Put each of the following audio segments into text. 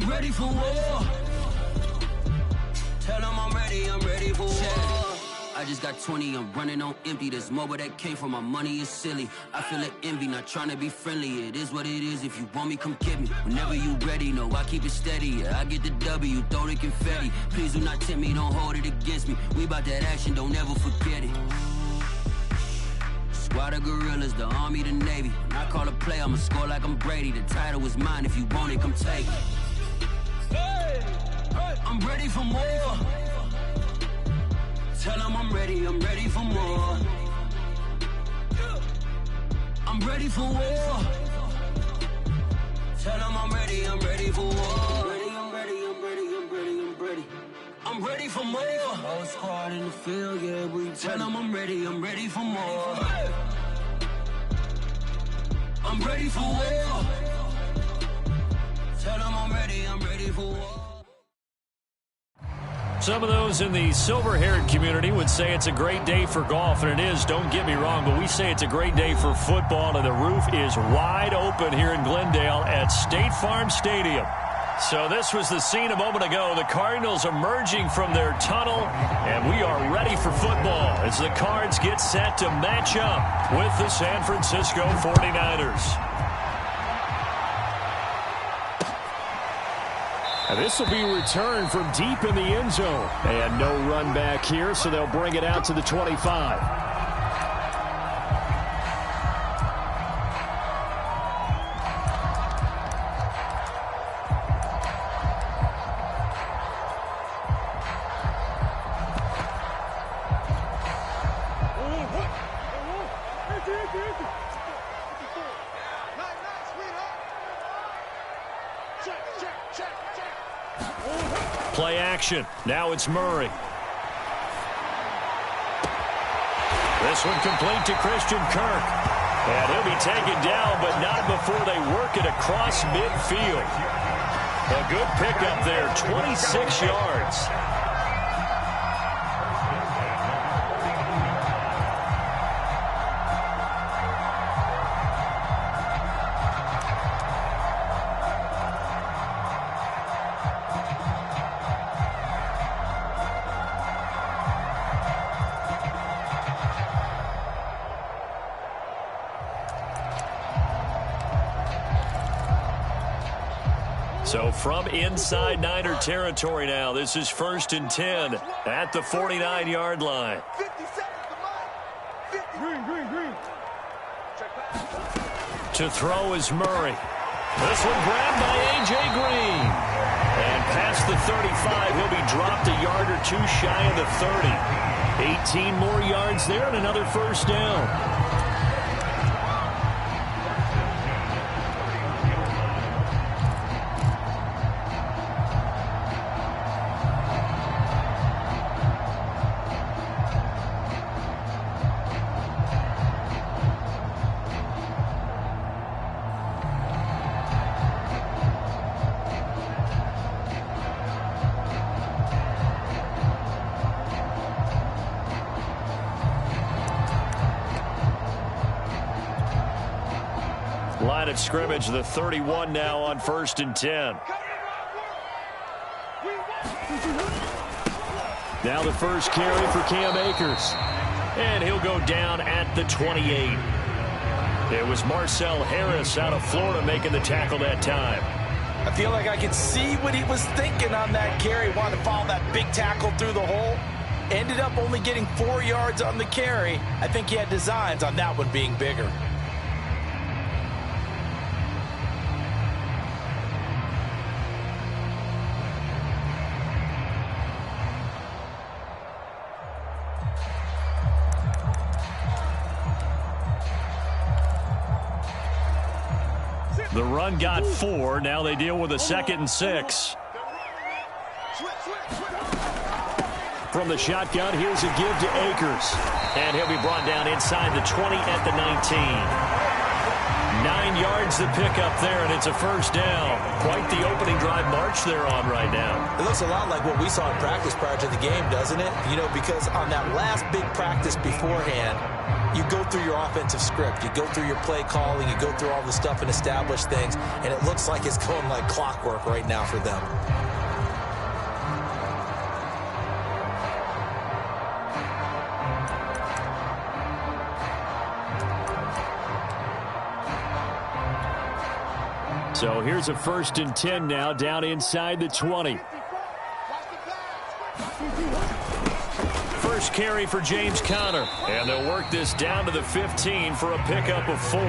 I'm ready for war. Tell them I'm ready for war. I just got 20, I'm running on empty. This mobile that came from my money is silly. I feel it envy, not trying to be friendly. It is what it is, if you want me, come get me. Whenever you ready, no, I keep it steady. Yeah, I get the W, throw the confetti. Please do not tempt me, don't hold it against me. We about that action, don't ever forget it. Squad of gorillas, the army, the navy. When I call a play, I'ma score like I'm Brady. The title is mine, if you want it, come take it. I'm ready for more. Tell them I'm ready for more. I'm ready for war. Tell them I'm ready for war. I'm ready for more. Whole squad in the field, yeah, we tell them I'm ready for more. I'm ready for war. Tell them I'm ready for war. Some of those in the silver-haired community would say it's a great day for golf, and it is, don't get me wrong, but we say it's a great day for football, and the roof is wide open here in Glendale at State Farm Stadium. So this was the scene a moment ago. The Cardinals emerging from their tunnel, and we are ready for football as the Cards get set to match up with the San Francisco 49ers. And this will be returned from deep in the end zone. And no run back here, so they'll bring it out to the 25. Play action. Now it's Murray. This one complete to Christian Kirk. And he'll be taken down, but not before they work it across midfield. A good pickup there, 26 yards. So from inside Niner territory now, this is 1st and 10 at the 49-yard line. To throw is Murray. This one grabbed by A.J. Green. And past the 35, he'll be dropped a yard or two shy of the 30. 18 more yards there and another first down. Line of scrimmage, the 31 now on 1st and 10. Now the first carry for Cam Akers. And he'll go down at the 28. It was Marcel Harris out of Florida making the tackle that time. I feel like I could see what he was thinking on that carry. Wanted to follow that big tackle through the hole. Ended up only getting 4 yards on the carry. I think he had designs on that one being bigger. The run got 4. Now they deal with a 2nd and 6. From the shotgun, here's a give to Akers. And he'll be brought down inside the 20 at the 19. 9 yards to pick up there, and it's a first down. Quite the opening drive march they're on right now. It looks a lot like what we saw in practice prior to the game, doesn't it? You know, because on that last big practice beforehand, you go through your offensive script. You go through your play calling. You go through all the stuff and establish things. And it looks like it's going like clockwork right now for them. So here's a 1st and 10 now, down inside the 20. First carry for James Conner. And they'll work this down to the 15 for a pickup of 4.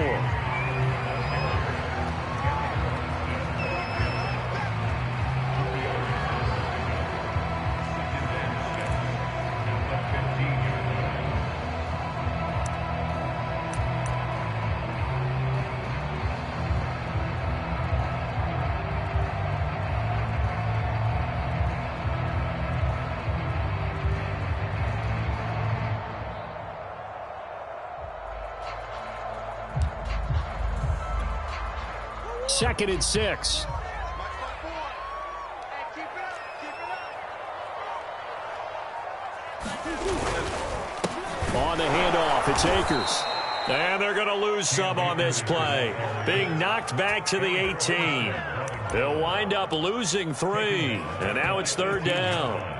Second and 6. On the handoff, it's Akers. And they're going to lose some on this play. Being knocked back to the 18. They'll wind up losing 3. And now it's 3rd down.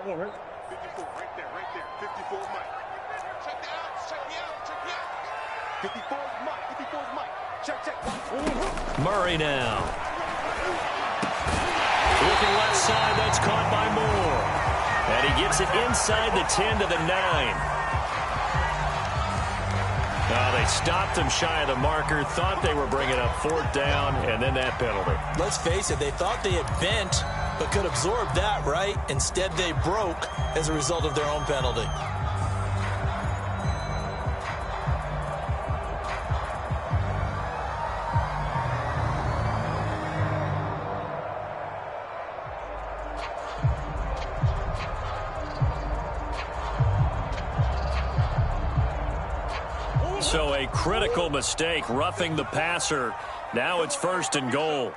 Come on, right? 54, right there. 54 is Mike. Check me out. 54 is Mike. Check. Murray now. Looking left side, that's caught by Moore. And he gets it inside the 10 to the 9. They stopped him shy of the marker, thought they were bringing up 4th down, and then that penalty. Let's face it, they thought they had bent, but could absorb that, right? Instead, they broke as a result of their own penalty. So a critical mistake, roughing the passer. Now it's 1st and goal.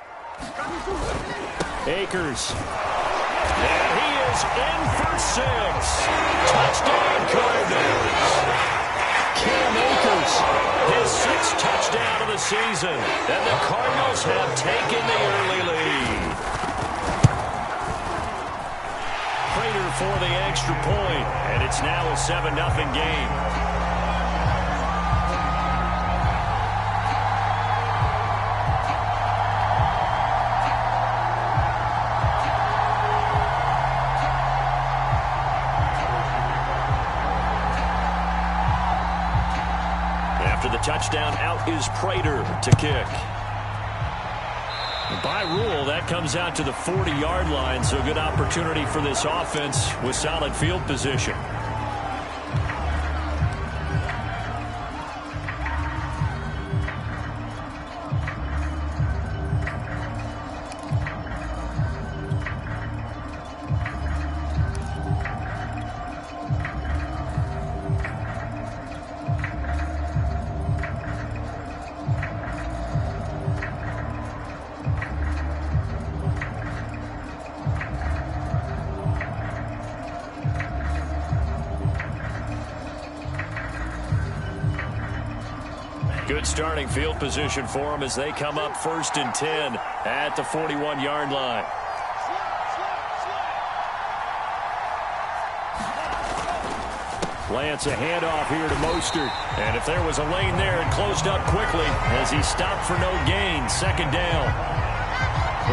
Akers. And he is in for 6. Touchdown Cardinals. Cam Akers, his 6th touchdown of the season. And the Cardinals have taken the early lead. Prater for the extra point, and it's now a 7-0 game. Touchdown, out is Prater to kick. By rule, that comes out to the 40-yard line, so good opportunity for this offense with solid field position. Good starting field position for them as they come up 1st and 10 at the 41-yard line. Lance a handoff here to Mostert. And if there was a lane there, it closed up quickly as he stopped for no gain. 2nd down.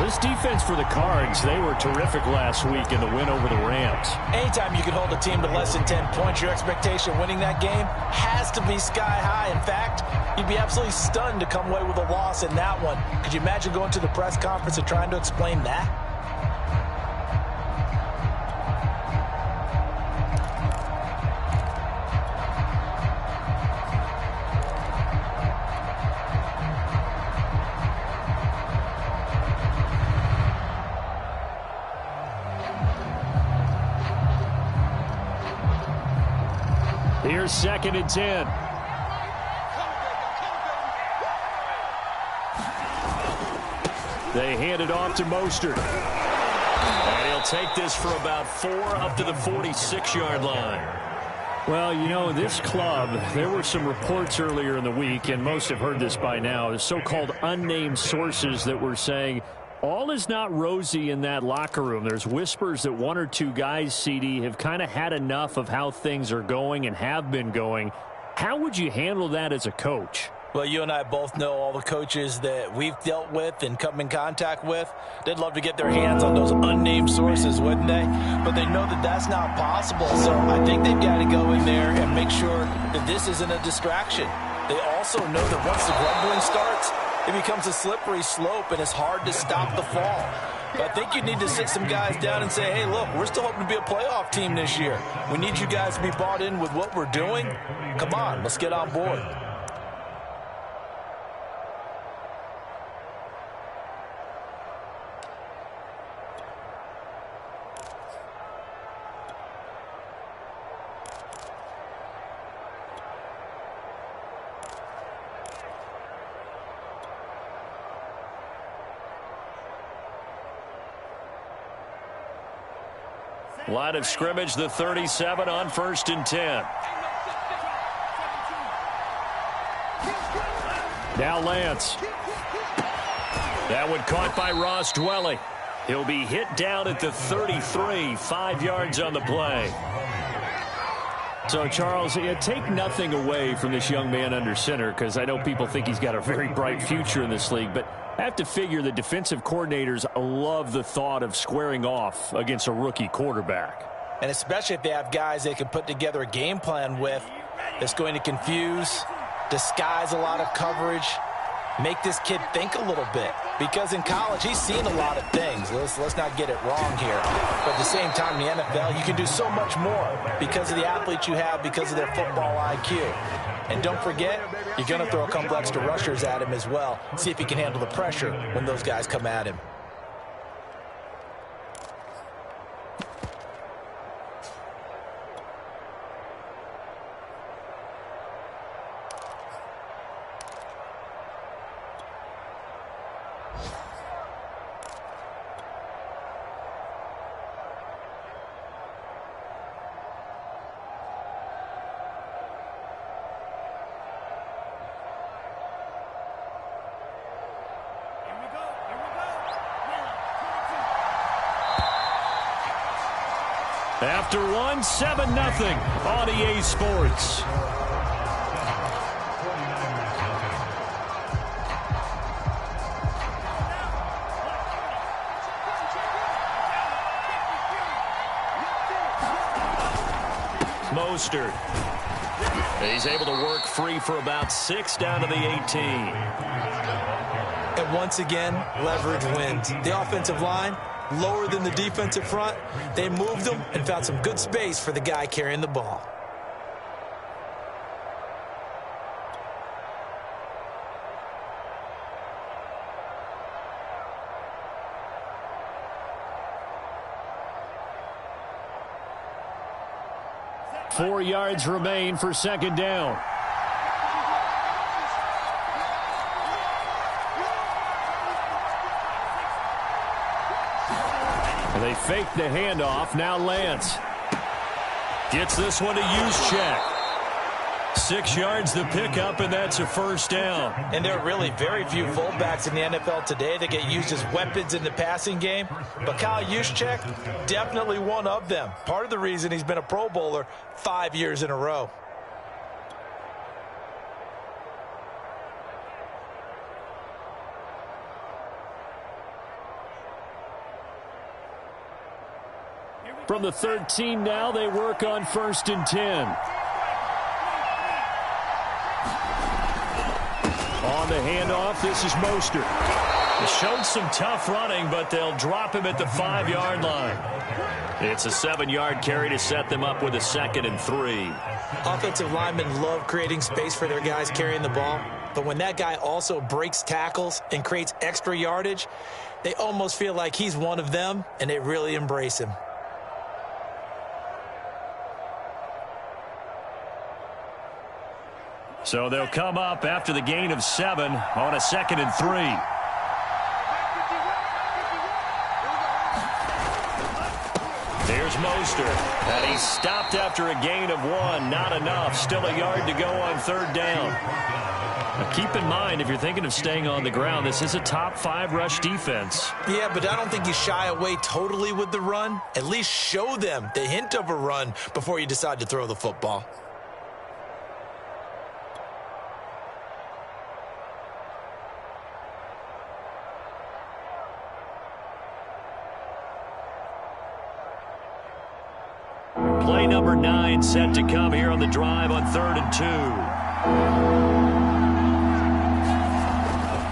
This defense for the Cards, they were terrific last week in the win over the Rams. Anytime you can hold a team to less than 10 points, your expectation of winning that game has to be sky high. In fact, you'd be absolutely stunned to come away with a loss in that one. Could you imagine going to the press conference and trying to explain that? Here's 2nd and 10. They hand it off to Mostert. And he'll take this for about 4 up to the 46-yard line. Well, you know, this club, there were some reports earlier in the week, and most have heard this by now, the so-called unnamed sources that were saying all is not rosy in that locker room. There's whispers that 1 or 2 guys, CD, have kind of had enough of how things are going and have been going. How would you handle that as a coach? Well, you and I both know all the coaches that we've dealt with and come in contact with. They'd love to get their hands on those unnamed sources, wouldn't they? But they know that that's not possible. So I think they've got to go in there and make sure that this isn't a distraction. They also know that once the grumbling starts, it becomes a slippery slope and it's hard to stop the fall. But I think you need to sit some guys down and say, hey, look, we're still hoping to be a playoff team this year. We need you guys to be bought in with what we're doing. Come on, let's get on board. Line of scrimmage, the 37 on 1st and 10. Now Lance. That one caught by Ross Dwelly. He'll be hit down at the 33, 5 yards on the play. So, Charles, take nothing away from this young man under center, because I know people think he's got a very bright future in this league, but I have to figure the defensive coordinators love the thought of squaring off against a rookie quarterback. And especially if they have guys they can put together a game plan with that's going to confuse, disguise a lot of coverage, make this kid think a little bit. Because in college, he's seen a lot of things. Let's not get it wrong here. But at the same time, in the NFL, you can do so much more because of the athletes you have, because of their football IQ. And don't forget, you're going to throw a couple extra rushers at him as well. See if he can handle the pressure when those guys come at him. After one, 7-0 on EA Sports. Mostert. He's able to work free for about 6 down to the 18. And once again, leverage wins. The offensive line, lower than the defensive front. They moved them and found some good space for the guy carrying the ball. Four yards remain for 2nd down. They fake the handoff. Now Lance gets this one to Juszczyk. 6 yards the pickup, and that's a 1st down. And there are really very few fullbacks in the NFL today that get used as weapons in the passing game. But Kyle Juszczyk, definitely one of them. Part of the reason he's been a Pro Bowler 5 years in a row. From the 13 now, they work on 1st and 10. On the handoff, this is Mostert. He showed some tough running, but they'll drop him at the 5-yard line. It's a 7-yard carry to set them up with a 2nd and 3. Offensive linemen love creating space for their guys carrying the ball. But when that guy also breaks tackles and creates extra yardage, they almost feel like he's one of them, and they really embrace him. So they'll come up after the gain of 7 on a 2nd and 3. Here's Mostert. And he's stopped after a gain of 1. Not enough. Still a yard to go on 3rd down. Now keep in mind, if you're thinking of staying on the ground, this is a top 5 rush defense. Yeah, but I don't think you shy away totally with the run. At least show them the hint of a run before you decide to throw the football. Play number 9 set to come here on the drive on 3rd and 2.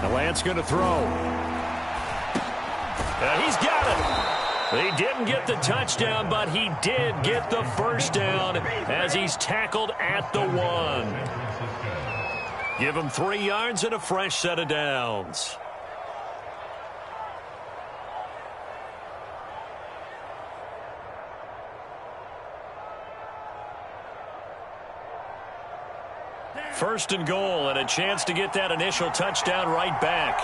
Now Lance going to throw. He's got it. He didn't get the touchdown, but he did get the first down as he's tackled at the 1. Give him 3 yards and a fresh set of downs. First and goal, and a chance to get that initial touchdown right back.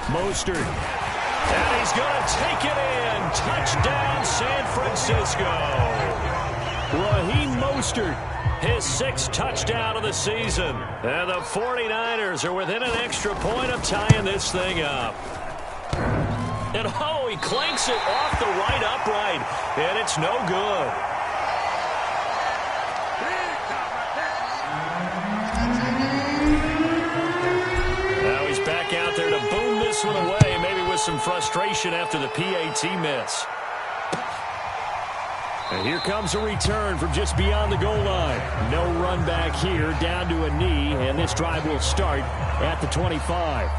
Mostert. And he's going to take it in. Touchdown, San Francisco. Raheem Mostert, his 6th touchdown of the season. And the 49ers are within an extra point of tying this thing up. And, oh, he clanks it off the right upright, and it's no good. Back out there to boom this one away, maybe with some frustration after the PAT miss. And here comes a return from just beyond the goal line. No run back here, down to a knee, and this drive will start at the 25.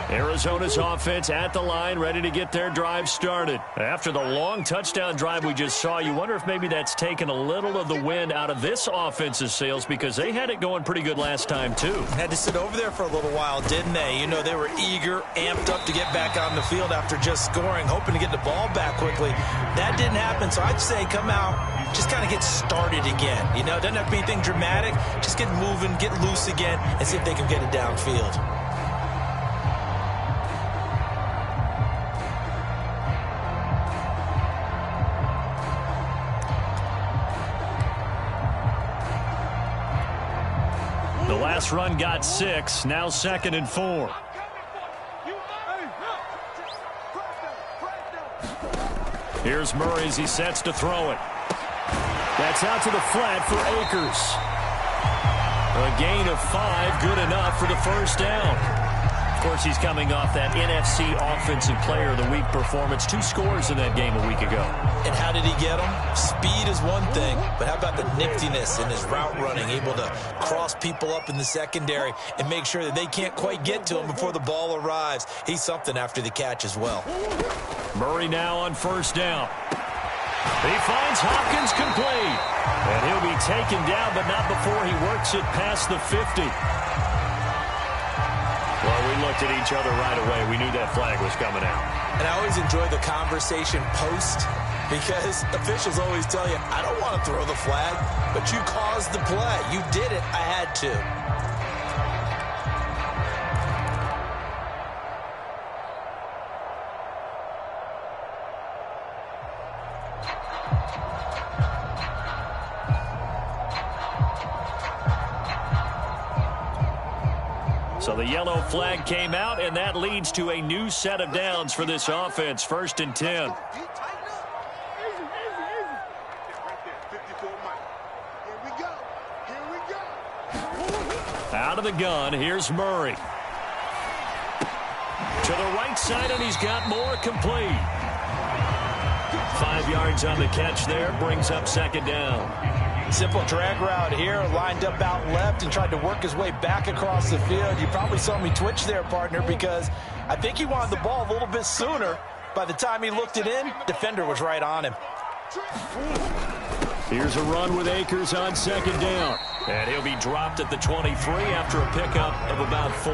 Arizona's offense at the line, ready to get their drive started. After the long touchdown drive we just saw, you wonder if maybe that's taken a little of the wind out of this offense's sails, because they had it going pretty good last time, too. Had to sit over there for a little while, didn't they? You know, they were eager, amped up to get back on the field after just scoring, hoping to get the ball back quickly. That didn't happen, so I'd say come out, just kind of get started again. You know, it doesn't have to be anything dramatic. Just get moving, get loose again, and see if they can get it downfield. Last run got 6, now 2nd and 4. Here's Murray as he sets to throw it. That's out to the flat for Akers. A gain of 5, good enough for the first down. Of course, he's coming off that NFC Offensive Player of the Week performance. 2 scores in that game a week ago. And how did he get them? Speed is one thing, but how about the niftiness in his route running, able to cross people up in the secondary and make sure that they can't quite get to him before the ball arrives. He's something after the catch as well. Murray now on first down. He finds Hopkins complete. And he'll be taken down, but not before he works it past the 50. Well, we looked at each other right away. We knew that flag was coming out. And I always enjoy the conversation post, because officials always tell you, I don't want to throw the flag, but you caused the play. You did it. I had to. So the yellow flag came out, and that leads to a new set of downs for this offense. 1st and 10. Out of the gun, here's Murray. To the right side, and he's got more complete. 5 yards on the catch there, brings up 2nd down. Simple drag route here, lined up out left and tried to work his way back across the field. You probably saw me twitch there, partner, because I think he wanted the ball a little bit sooner. By the time he looked it in, defender was right on him. Here's a run with Akers on 2nd down. And he'll be dropped at the 23 after a pickup of about 4.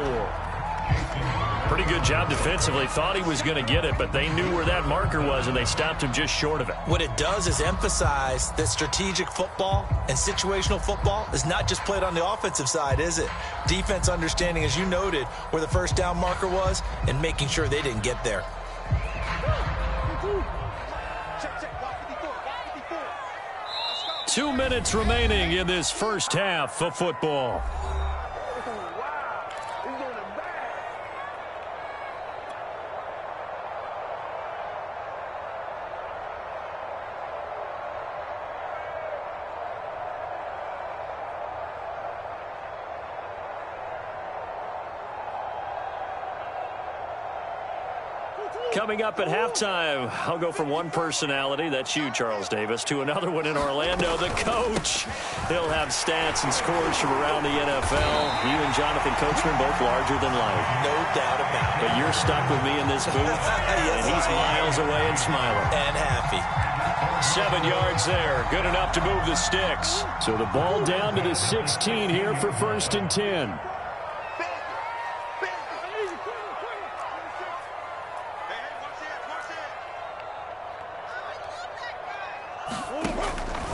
Pretty good job defensively. Thought he was going to get it, but they knew where that marker was, and they stopped him just short of it. What it does is emphasize that strategic football and situational football is not just played on the offensive side, is it? Defense understanding, as you noted, where the first down marker was and making sure they didn't get there. Check, check. Block 54. Block 54. Let's go. 2 minutes remaining in this first half of football. Coming up at halftime, I'll go from one personality, that's you, Charles Davis, to another one in Orlando, the coach. He'll have stats and scores from around the NFL. You and Jonathan Coachman both larger than life. No doubt about it. But you're stuck with me in this booth, Yes, and he's I am. miles away and smiling. And happy. 7 yards there, good enough to move the sticks. So the ball down to the 16 here for 1st and 10.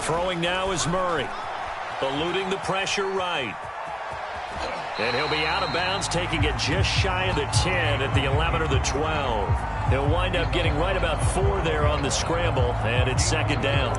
Throwing now is Murray, eluding the pressure right. And he'll be out of bounds, taking it just shy of the 10 at the 11 or the 12. He'll wind up getting right about 4 there on the scramble, and it's 2nd down.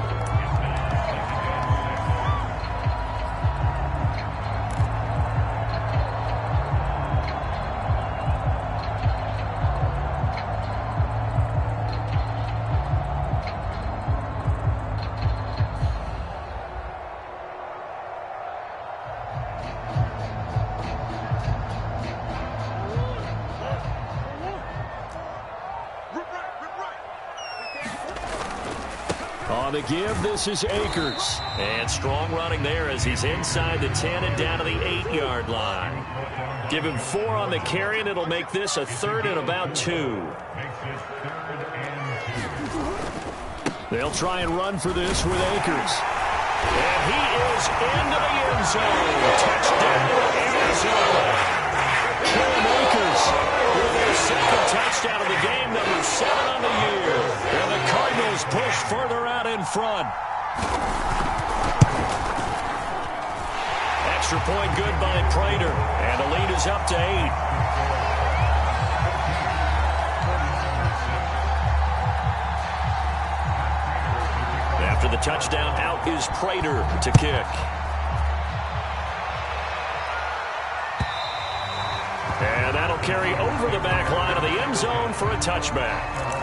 On the give, this is Akers. And strong running there as he's inside the 10 and down to the 8-yard line. Give him 4 on the carry, and it'll make this a 3rd and about 2. They'll try and run for this with Akers. And he is into the end zone. Touchdown, Arizona. Cam Akers with his 2nd touchdown of the game, number 7 on the year. And the Cardinals push further out in front. Extra point good by Prater. And the lead is up to 8. After the touchdown, out is Prater to kick. And that'll carry over the back line of the end zone for a touchback.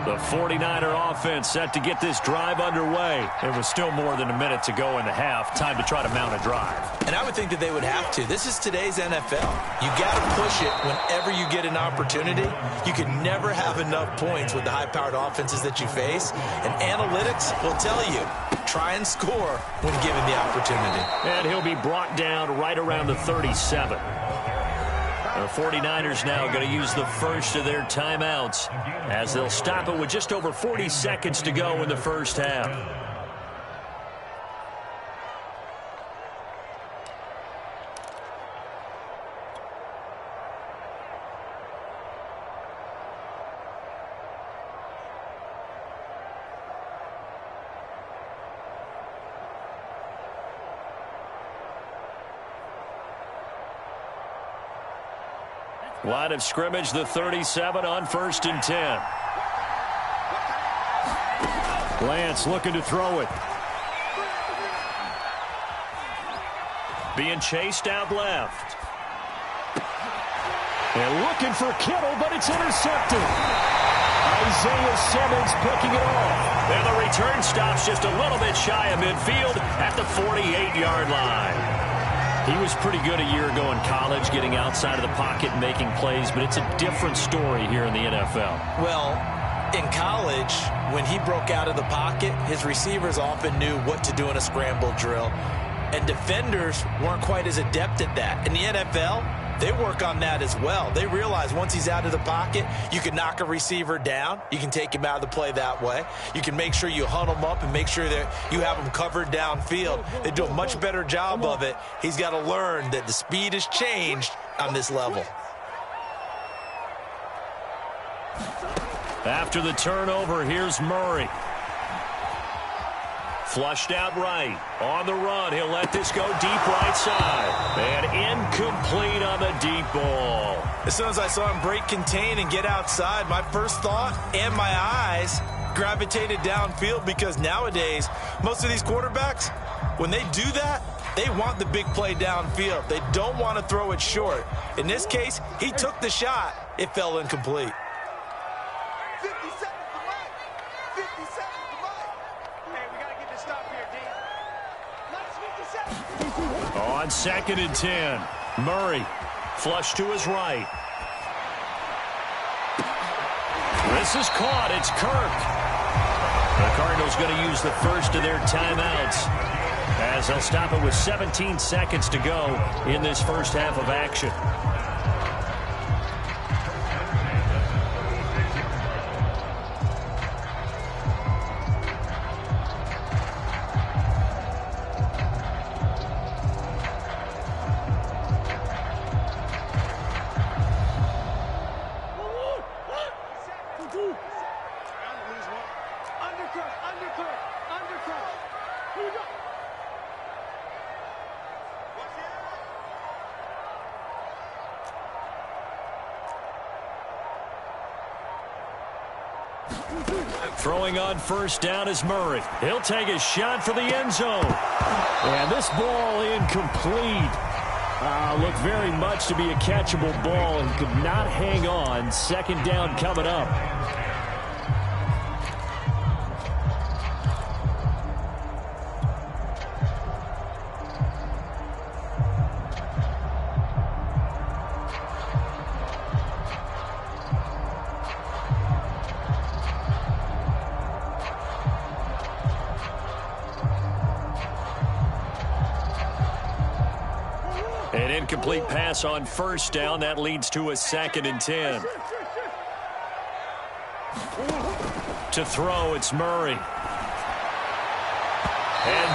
The 49er offense set to get this drive underway. It was still more than a minute to go in the half. Time to try to mount a drive. And I would think that they would have to. This is today's NFL. You got to push it whenever you get an opportunity. You can never have enough points with the high-powered offenses that you face. And analytics will tell you, try and score when given the opportunity. And he'll be brought down right around the 37. The 49ers now going to use the first of their timeouts as they'll stop it with just over 40 seconds to go in the first half. Line of scrimmage, the 37 on 1st and 10. Lance looking to throw it. Being chased out left. And looking for Kittle, but it's intercepted. Isaiah Simmons picking it off. And the return stops just a little bit shy of midfield at the 48-yard line. He was pretty good a year ago in college, getting outside of the pocket and making plays, but it's a different story here in the NFL. Well, in college, when he broke out of the pocket, his receivers often knew what to do in a scramble drill, and defenders weren't quite as adept at that. In the NFL, they work on that as well. They realize once he's out of the pocket, you can knock a receiver down. You can take him out of the play that way. You can make sure you hunt him up and make sure that you have him covered downfield. They do a much better job of it. He's got to learn that the speed has changed on this level. After the turnover, here's Murray. Flushed out right. On the run, he'll let this go deep right side. And incomplete on the deep ball. As soon as I saw him break contain and get outside, my first thought and my eyes gravitated downfield, because nowadays, most of these quarterbacks, when they do that, they want the big play downfield. They don't want to throw it short. In this case, he took the shot. It fell incomplete. 50 seconds to Mike. 50 seconds to Mike. Hey, we got to get this stop here, D. Last 50 seconds. On 2nd and 10, Murray flush to his right. This is caught. It's Kirk. The Cardinals going to use the first of their timeouts, as they'll stop it with 17 seconds to go in this first half of action. Throwing on first down is Murray. He'll take a shot for the end zone. And this ball incomplete. Looked very much to be a catchable ball and could not hang on. 2nd down coming up. An incomplete pass on first down. That leads to a 2nd and 10. To throw, it's Murray. And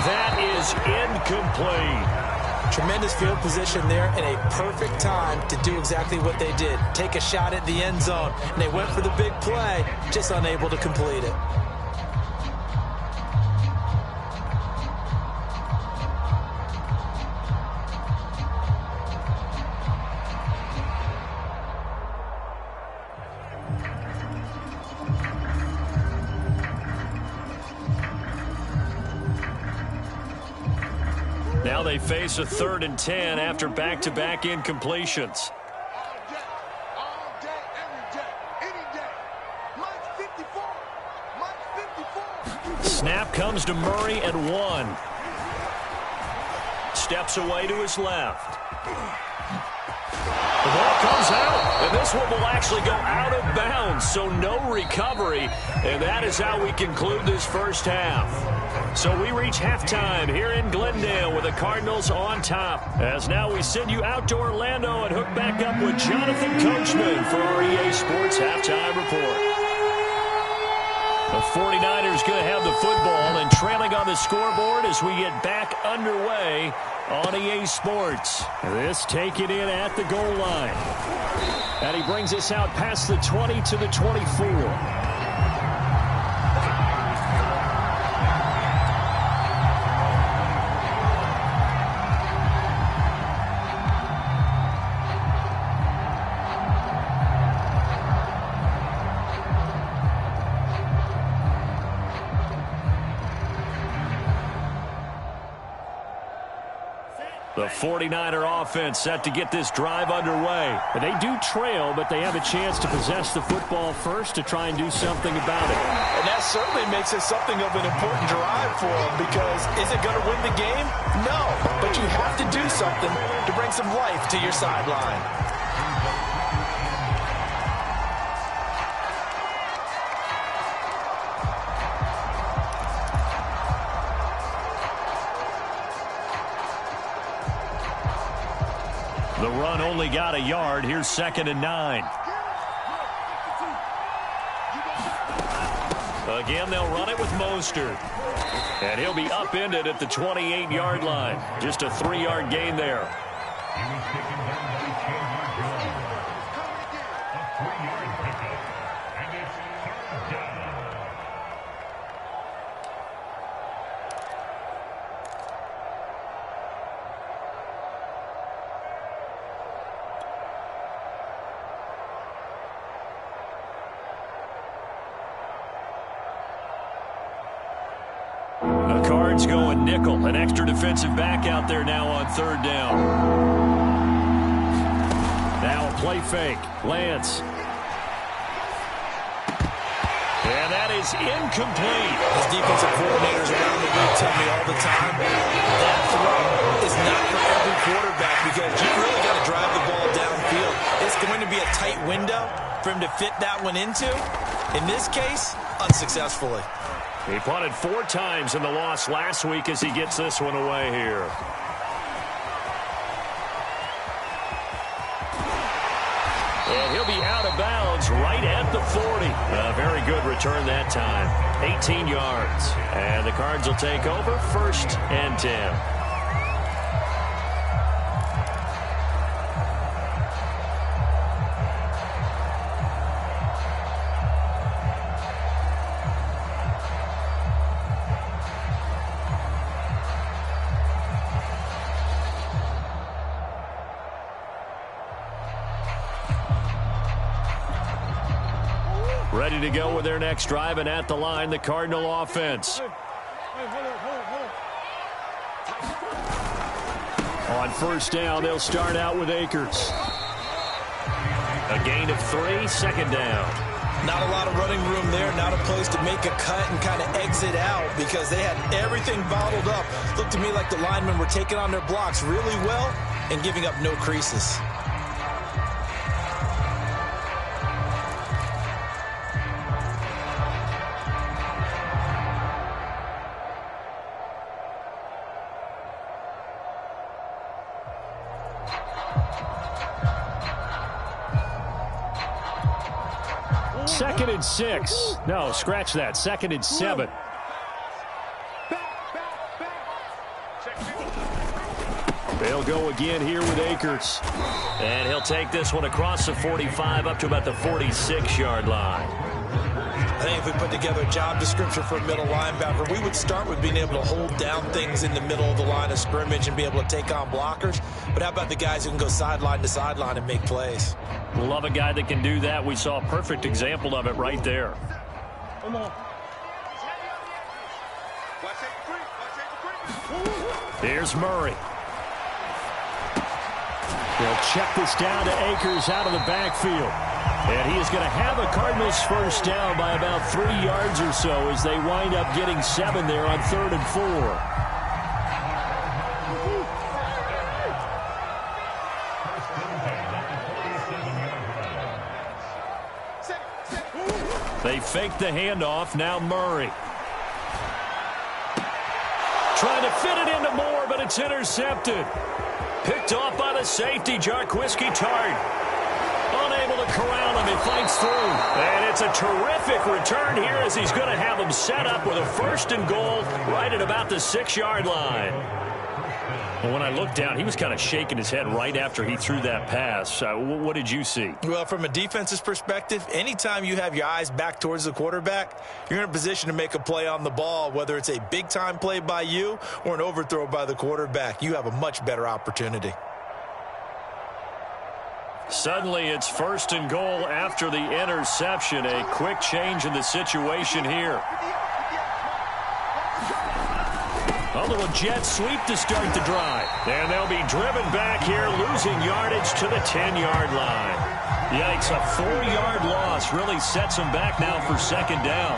that is incomplete. Tremendous field position there and a perfect time to do exactly what they did. Take a shot at the end zone. And they went for the big play, just unable to complete it. Now they face a 3rd and 10 after back-to-back incompletions. All day, every day, any day. Mike 54. Mike 54. Snap comes to Murray at 1. Steps away to his left. The ball comes out, and this one will actually go out of bounds, so no recovery, and that is how we conclude this first half. So we reach halftime here in Glendale with the Cardinals on top, as now we send you out to Orlando and hook back up with Jonathan Coachman for our EA Sports Halftime Report. The 49ers going to have the football and trailing on the scoreboard as we get back underway on EA Sports. This taken in at the goal line. And he brings us out past the 20 to the 24. The 49er offense set to get this drive underway. And they do trail, but they have a chance to possess the football first to try and do something about it. And that certainly makes it something of an important drive for them, because is it going to win the game? No, but you have to do do something to bring some life to your sideline. The run only got a yard. Here's 2nd and 9. Again, they'll run it with Mostert. And he'll be upended at the 28-yard line. Just a 3-yard gain there. Cards going nickel. An extra defensive back out there now on 3rd down. Now a play fake. Lance. And that is incomplete. As defensive coordinators around the league tell me all the time, that throw is not for every quarterback because you really got to drive the ball downfield. It's going to be a tight window for him to fit that one into. In this case, unsuccessfully. He punted 4 times in the loss last week as he gets this one away here. And he'll be out of bounds right at the 40. A very good return that time. 18 yards. And the Cards will take over 1st and 10. Ready to go with their next drive, and at the line, the Cardinal offense. On 1st down, they'll start out with Akers. A gain of 3, 2nd down. Not a lot of running room there, not a place to make a cut and kind of exit out because they had everything bottled up. Looked to me like the linemen were taking on their blocks really well and giving up no creases. Second and 6. No, scratch that. 2nd and 7. They'll go again here with Akers. And he'll take this one across the 45 up to about the 46-yard line. I think if we put together a job description for a middle linebacker, we would start with being able to hold down things in the middle of the line of scrimmage and be able to take on blockers. But how about the guys who can go sideline to sideline and make plays? Love a guy that can do that. We saw a perfect example of it right there. Here's Murray. They'll check this down to Akers out of the backfield. And he is going to have a Cardinals 1st down by about 3 yards or so as they wind up getting 7 there on 3rd and 4. They fake the handoff. Now Murray. Trying to fit it into Moore, but it's intercepted. Picked off by the safety, Jarquiski Tart. Unable to corral him. He fights through. And it's a terrific return here as he's going to have him set up with a 1st and goal right at about the 6-yard line. Well, when I looked down, he was kind of shaking his head right after he threw that pass. What did you see? Well, from a defense's perspective, anytime you have your eyes back towards the quarterback, you're in a position to make a play on the ball, whether it's a big-time play by you or an overthrow by the quarterback. You have a much better opportunity. Suddenly, it's 1st and goal after the interception. A quick change in the situation here. A little jet sweep to start the drive. And they'll be driven back here, losing yardage to the 10-yard line. Yikes, a 4-yard loss really sets them back now for 2nd down.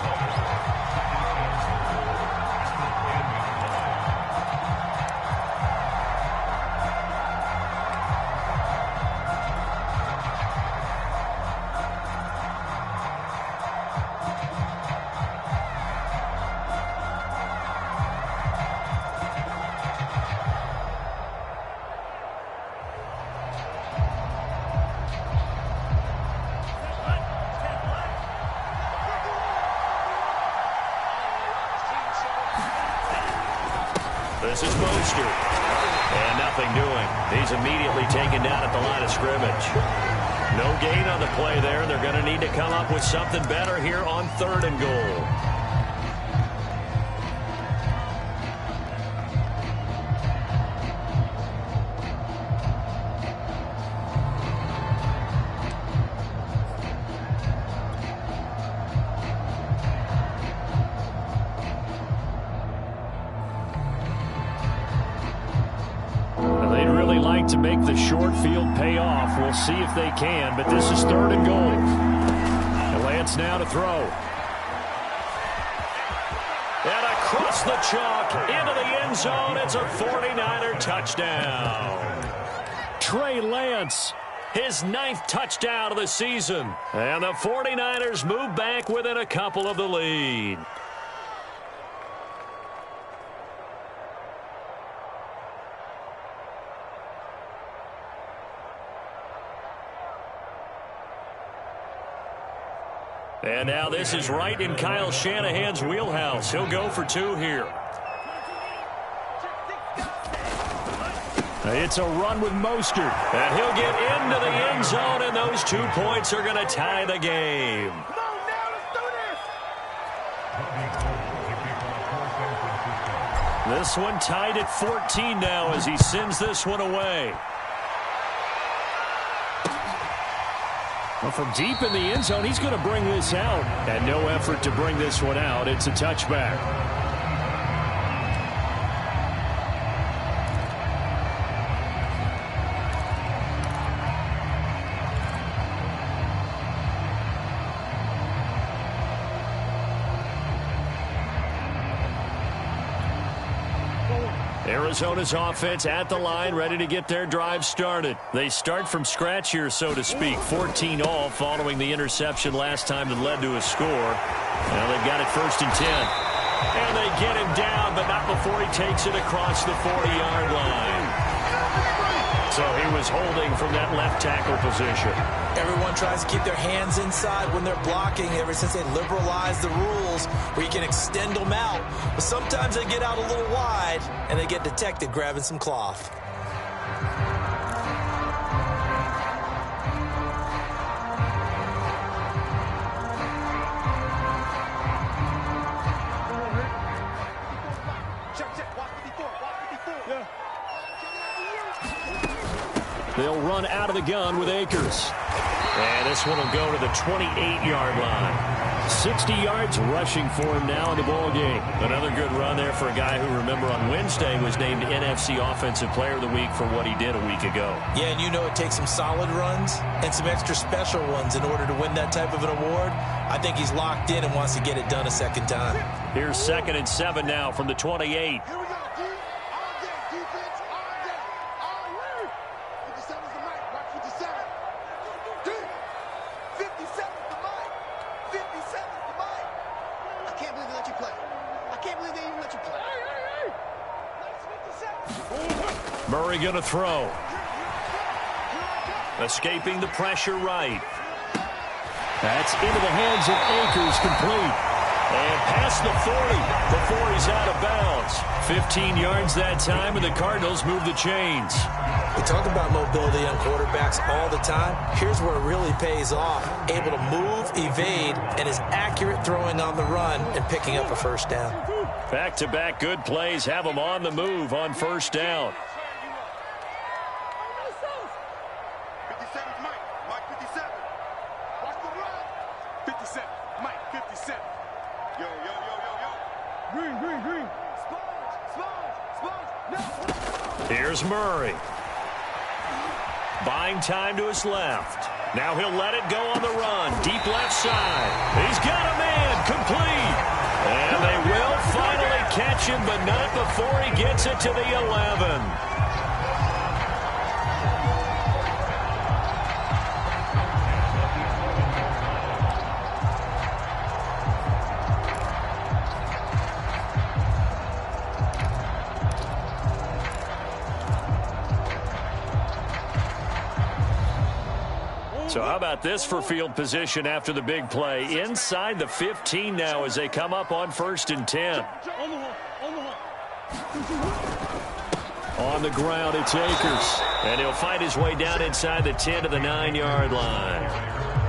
This is Mostert. And nothing doing. He's immediately taken down at the line of scrimmage. No gain on the play there. They're going to need to come up with something better here on 3rd and goal. To make the short field pay off. We'll see if they can, but this is 3rd and goal. And Lance now to throw. And across the chalk into the end zone. It's a 49er touchdown. Trey Lance, his 9th touchdown of the season. And the 49ers move back within a couple of the lead. And now this is right in Kyle Shanahan's wheelhouse. He'll go for 2 here. It's a run with Mostert. And he'll get into the end zone, and those 2 points are going to tie the game. Come on now, let's do this. This one tied at 14 now as he sends this one away. Well, from deep in the end zone, he's going to bring this out. And no effort to bring this one out. It's a touchback. Arizona's offense at the line, ready to get their drive started. They start from scratch here, so to speak. 14 all following the interception last time that led to a score. Now they've got it 1st and 10. And they get him down, but not before he takes it across the 40-yard line. So he was holding from that left tackle position. Everyone tries to keep their hands inside when they're blocking ever since they liberalized the rules where you can extend them out. But sometimes they get out a little wide and they get detected grabbing some cloth. They'll run out of the gun with Akers. And this one will go to the 28-yard line. 60 yards rushing for him now in the ball game. Another good run there for a guy who, remember, on Wednesday was named NFC Offensive Player of the Week for what he did a week ago. Yeah, and you know it takes some solid runs and some extra special ones in order to win that type of an award. I think he's locked in and wants to get it done a second time. Here's 2nd and 7 now from the 28. Here we go, D. All day, defense, all day. All day. 57's the mic. Watch 57. D. 57's the mic. 57's the mic. I can't believe they let you play. I can't believe they even let you play. Hey. That's 57. Murray going to throw. Escaping the pressure right. That's into the hands of Akers, complete. And past the 40 before he's out of bounds. 15 yards that time, and the Cardinals move the chains. We talk about mobility on quarterbacks all the time. Here's where it really pays off. Able to move, evade, and is accurate throwing on the run and picking up a first down. Back-to-back good plays have them on the move on first down. 57's Mike. Mike 57. Watch the run. 57. Mike 57. Yo. Green. Sponge. No. Here's Murray. Buying time to his left. Now he'll let it go on the run. Deep left side. He's got a man. Complete. And they will finally catch him, but not before he gets it to the 11. So how about this for field position after the big play? Inside the 15 now as they come up on 1st and 10. On the ground, it's Akers. And he'll fight his way down inside the 10 to the 9-yard line.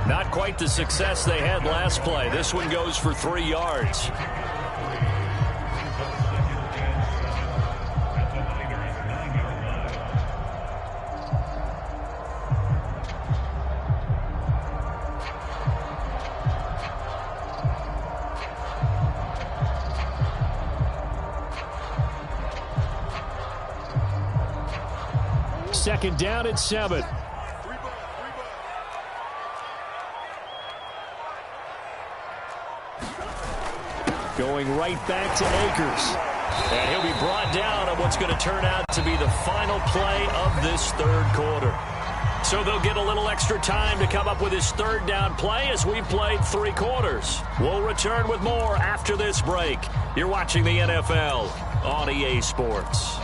Not quite the success they had last play. This one goes for 3 yards. Second down at 7. Going right back to Akers. And he'll be brought down on what's going to turn out to be the final play of this third quarter. So they'll get a little extra time to come up with his third down play as we've played 3 quarters. We'll return with more after this break. You're watching the NFL on EA Sports.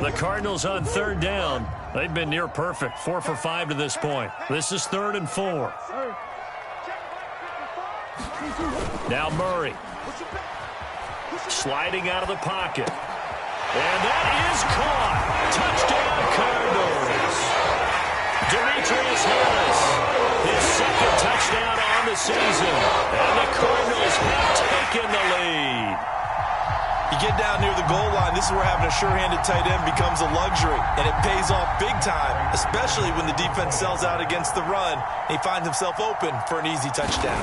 The Cardinals on third down. They've been near perfect. 4 for 5 to this point. This is 3rd and 4. Now Murray. Sliding out of the pocket. And that is caught. Touchdown Cardinals. Demetrius Harris. His second touchdown on the season. And the Cardinals have taken the lead. You get down near the goal line, this is where having a sure-handed tight end becomes a luxury, and it pays off big time, especially when the defense sells out against the run, and he finds himself open for an easy touchdown.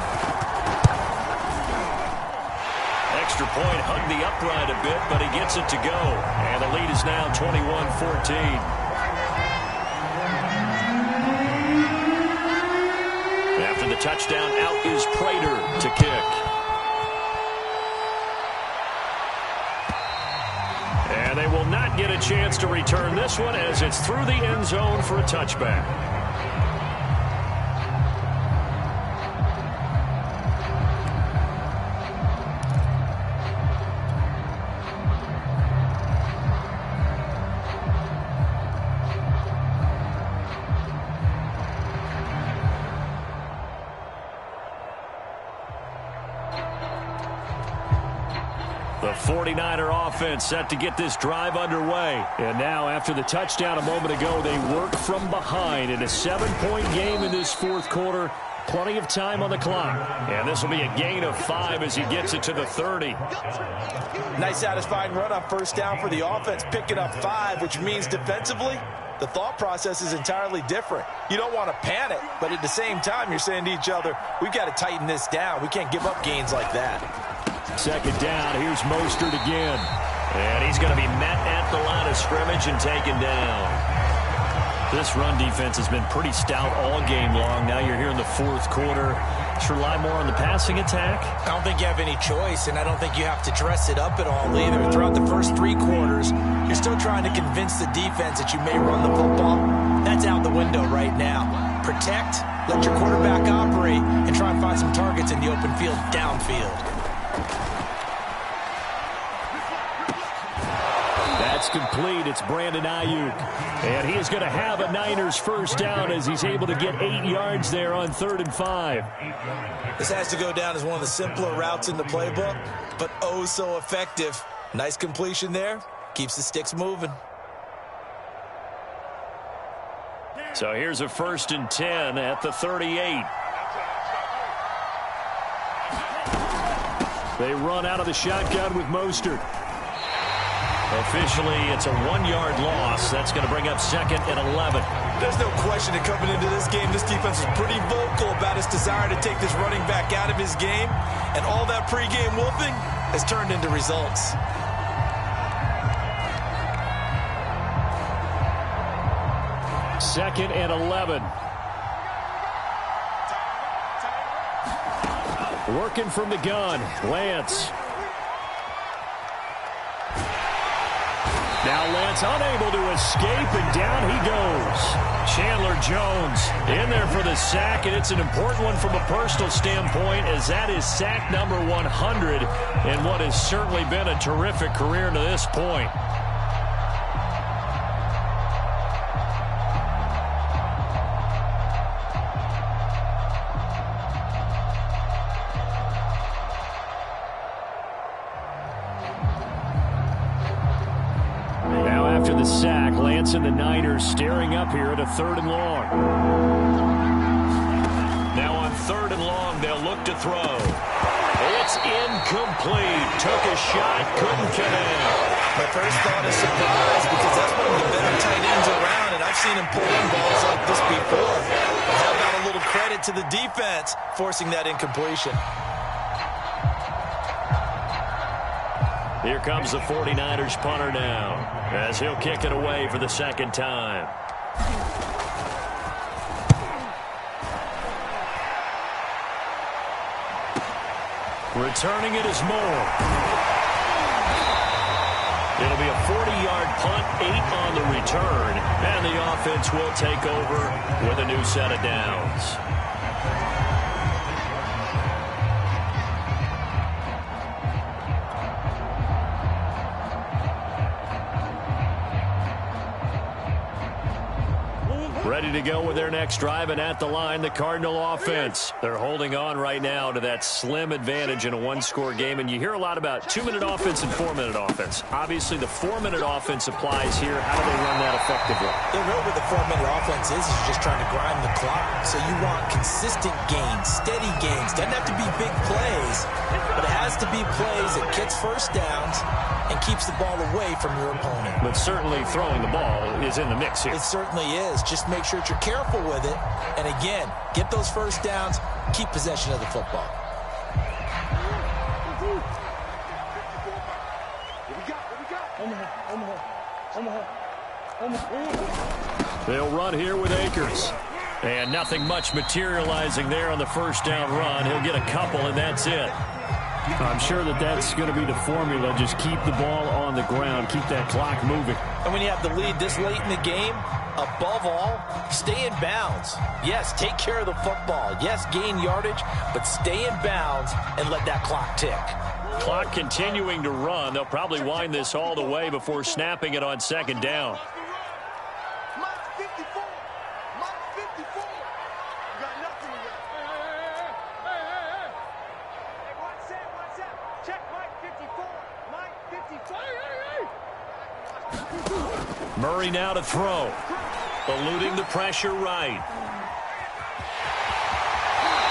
Extra point hugged the upright a bit, but he gets it to go, and the lead is now 21-14. After the touchdown, out is Prater to kick. And they will not get a chance to return this one as it's through the end zone for a touchback. The 49er offense set to get this drive underway. And now, after the touchdown a moment ago, they work from behind in a 7-point game in this fourth quarter. Plenty of time on the clock. And this will be a gain of 5 as he gets it to the 30. Nice satisfying run on first down for the offense, picking up 5, which means defensively, the thought process is entirely different. You don't want to panic, but at the same time, you're saying to each other, we've got to tighten this down. We can't give up gains like that. Second down, here's Mostert again. And he's going to be met at the line of scrimmage and taken down. This run defense has been pretty stout all game long. Now you're here in the fourth quarter. Should rely more on the passing attack? I don't think you have any choice, and I don't think you have to dress it up at all either. Throughout the first 3 quarters, you're still trying to convince the defense that you may run the football. That's out the window right now. Protect, let your quarterback operate, and try and find some targets in the open field downfield. That's complete. It's Brandon Ayuk. And he is going to have a Niners first down as he's able to get 8 yards there on 3rd and 5. This has to go down as one of the simpler routes in the playbook, but oh so effective. Nice completion there. Keeps the sticks moving. So here's a 1st and 10 at the 38. They run out of the shotgun with Mostert. Officially, it's a 1-yard loss. That's going to bring up 2nd and 11. There's no question that coming into this game, this defense is pretty vocal about its desire to take this running back out of his game. And all that pregame wolfing has turned into results. Second and 11. Working from the gun, Lance. Now Lance unable to escape, and down he goes. Chandler Jones in there for the sack, and it's an important one from a personal standpoint, as that is sack number 100 in what has certainly been a terrific career to this point. the sack. Lance and the Niners staring up here at a 3rd and long. Now on 3rd and long, they'll look to throw. It's incomplete. Took a shot, couldn't connect. My first thought is surprise because that's one of the better tight ends around, and I've seen him pull in balls like this before. But how about a little credit to the defense forcing that incompletion? Here comes the 49ers punter now as he'll kick it away for the 2nd time. Returning it is Moore. It'll be a 40-yard punt, 8 on the return, and the offense will take over with a new set of downs. Ready to go with their next drive, and at the line, the Cardinal offense. They're holding on right now to that slim advantage in a one-score game, and you hear a lot about 2-minute offense and 4-minute offense. Obviously, the 4-minute offense applies here. How do they run that effectively? Yeah, really what the 4-minute offense is just trying to grind the clock. So you want consistent gains, steady gains. Doesn't have to be big plays, but it has to be plays that gets first downs and keeps the ball away from your opponent. But certainly throwing the ball is in the mix here. It certainly is. Just make sure that you're careful with it. And again, get those first downs, keep possession of the football. They'll run here with Akers. And nothing much materializing there on the first down run. He'll get a couple, and that's it. I'm sure that that's going to be the formula. Just keep the ball on the ground. Keep that clock moving. And when you have the lead this late in the game, above all, stay in bounds. Yes, take care of the football. Yes, gain yardage, but stay in bounds and let that clock tick. Clock continuing to run. They'll probably wind this all the way before snapping it on 2nd down. Murray now to throw. Eluding the pressure right.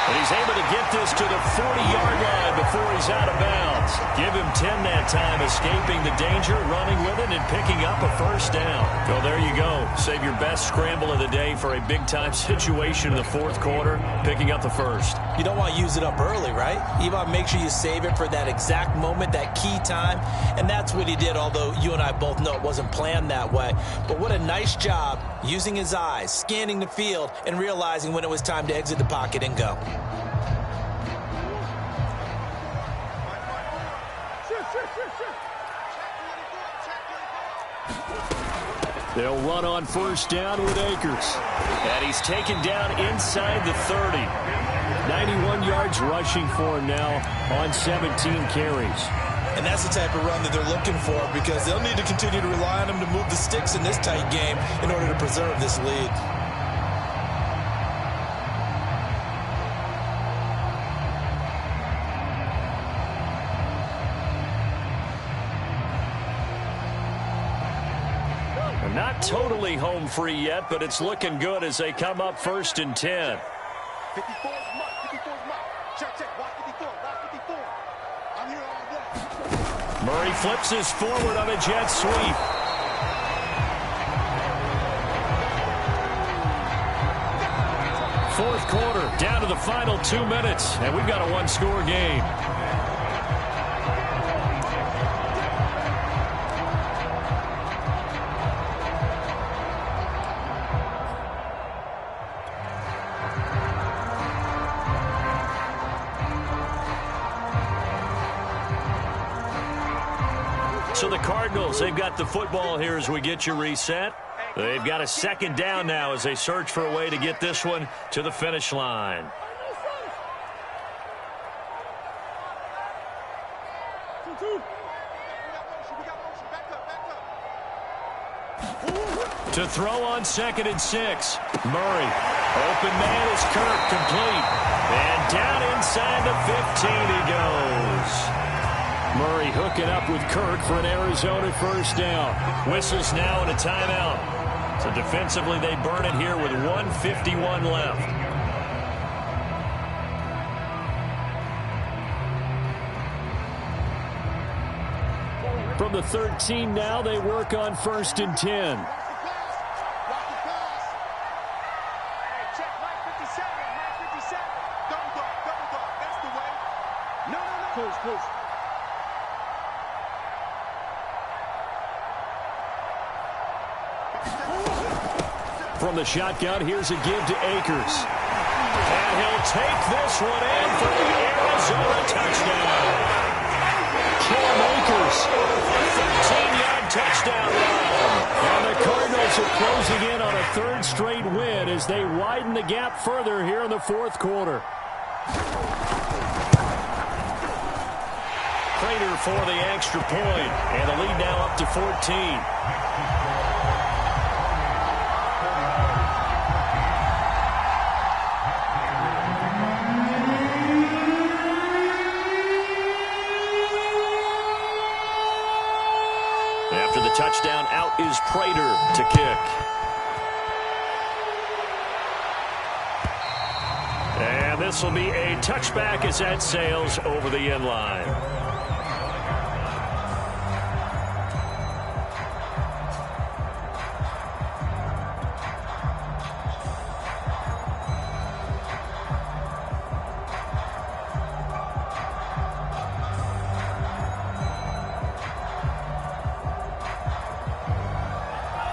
And he's able to get this to the 40-yard line before he's out of bounds. Give him 10 that time, escaping the danger, running with it, and picking up a first down. Well, there you go. Save your best scramble of the day for a big-time situation in the 4th quarter, picking up the first. You don't want to use it up early, right? You want to make sure you save it for that exact moment, that key time, and that's what he did, although you and I both know it wasn't planned that way. But what a nice job using his eyes, scanning the field, and realizing when it was time to exit the pocket and go. They'll run on first down with Akers. And he's taken down inside the 30. 91 yards rushing for him now on 17 carries. And that's the type of run that they're looking for because they'll need to continue to rely on him to move the sticks in this tight game in order to preserve this lead. Not totally home free yet, but it's looking good as they come up 1st and 10. 54 mark, 54 mark. Check, watch 54, watch 54. I'm here all day. Murray flips his forward on a jet sweep. Fourth quarter, down to the final 2 minutes, and we've got a one-score game. So the Cardinals, they've got the football here as we get you reset. They've got a 2nd down now as they search for a way to get this one to the finish line. To throw on 2nd and 6. Murray. Open man is Kirk, complete. And down inside the 15 he goes. Murray hooking up with Kirk for an Arizona first down. Whistles now and a timeout. So defensively, they burn it here with 1:51 left. From the 13 now, they work on 1st and 10. From the shotgun, here's a give to Akers. And he'll take this one in for the Arizona touchdown. Cam Akers, a 13-yard touchdown run. And the Cardinals are closing in on a 3rd straight win as they widen the gap further here in the 4th quarter. Prater for the extra point, and the lead now up to 14. After the touchdown, out is Prater to kick. And this will be a touchback as that sails over the end line.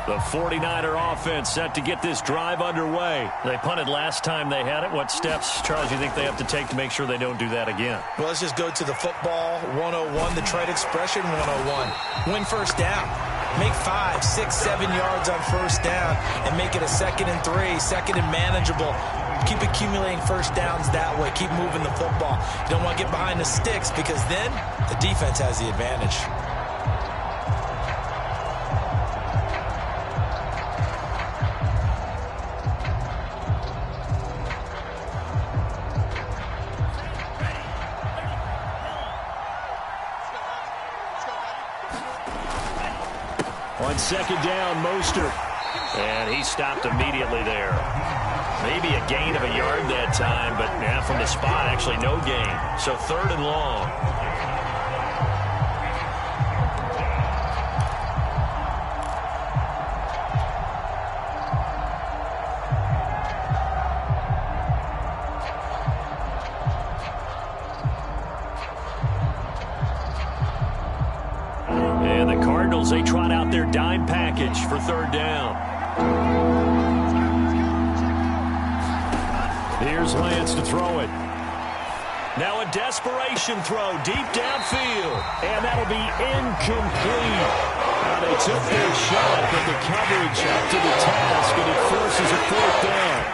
The 49er offense set to get this drive underway. They punted last time they had it. What steps, Charles, you think they have to take to make sure they don't do that again? Well, let's just go to the football 101, the trade expression 101. Win first down. Make 5, 6, 7 yards on first down and make it a 2nd and 3, 2nd and manageable. Keep accumulating first downs that way. Keep moving the football. You don't want to get behind the sticks because then the defense has the advantage. On 2nd down, Mostert. And he stopped immediately there. Maybe a gain of a yard that time, but yeah, from the spot, actually no gain. So 3rd and long. And the Cardinals, they trot out their dime package for 3rd down. Here's Lance to throw it. Now a desperation throw deep downfield. And that'll be incomplete. Now they took their shot, but the coverage up to the task, and it forces a 4th down.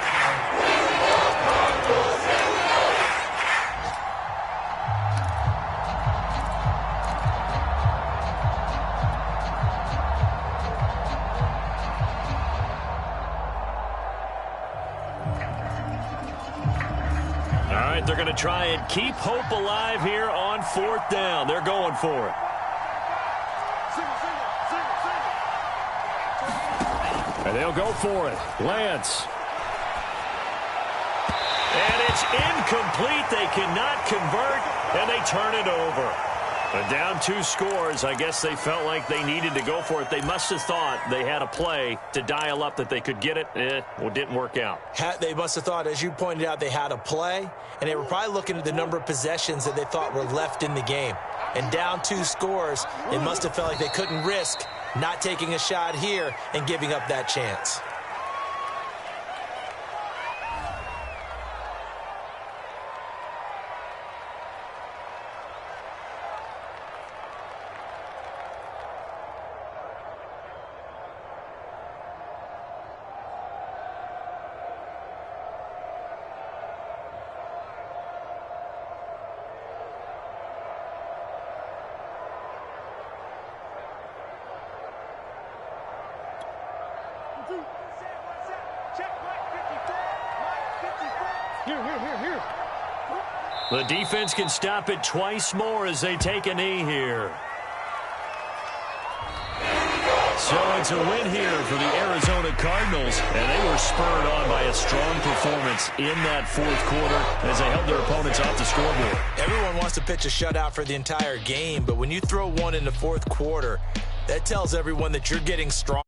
They're going to try and keep hope alive here on 4th down. They're going for it. And they'll go for it. Lance. And it's incomplete. They cannot convert, and they turn it over. But down 2 scores, I guess they felt like they needed to go for it. They must have thought they had a play to dial up that they could get it. Well, it didn't work out. They must have thought, as you pointed out, they had a play, and they were probably looking at the number of possessions that they thought were left in the game. And down 2 scores, they must have felt like they couldn't risk not taking a shot here and giving up that chance. The defense can stop it twice more as they take a knee here. So it's a win here for the Arizona Cardinals, and they were spurred on by a strong performance in that fourth quarter as they held their opponents off the scoreboard. Everyone wants to pitch a shutout for the entire game, but when you throw one in the fourth quarter, that tells everyone that you're getting strong.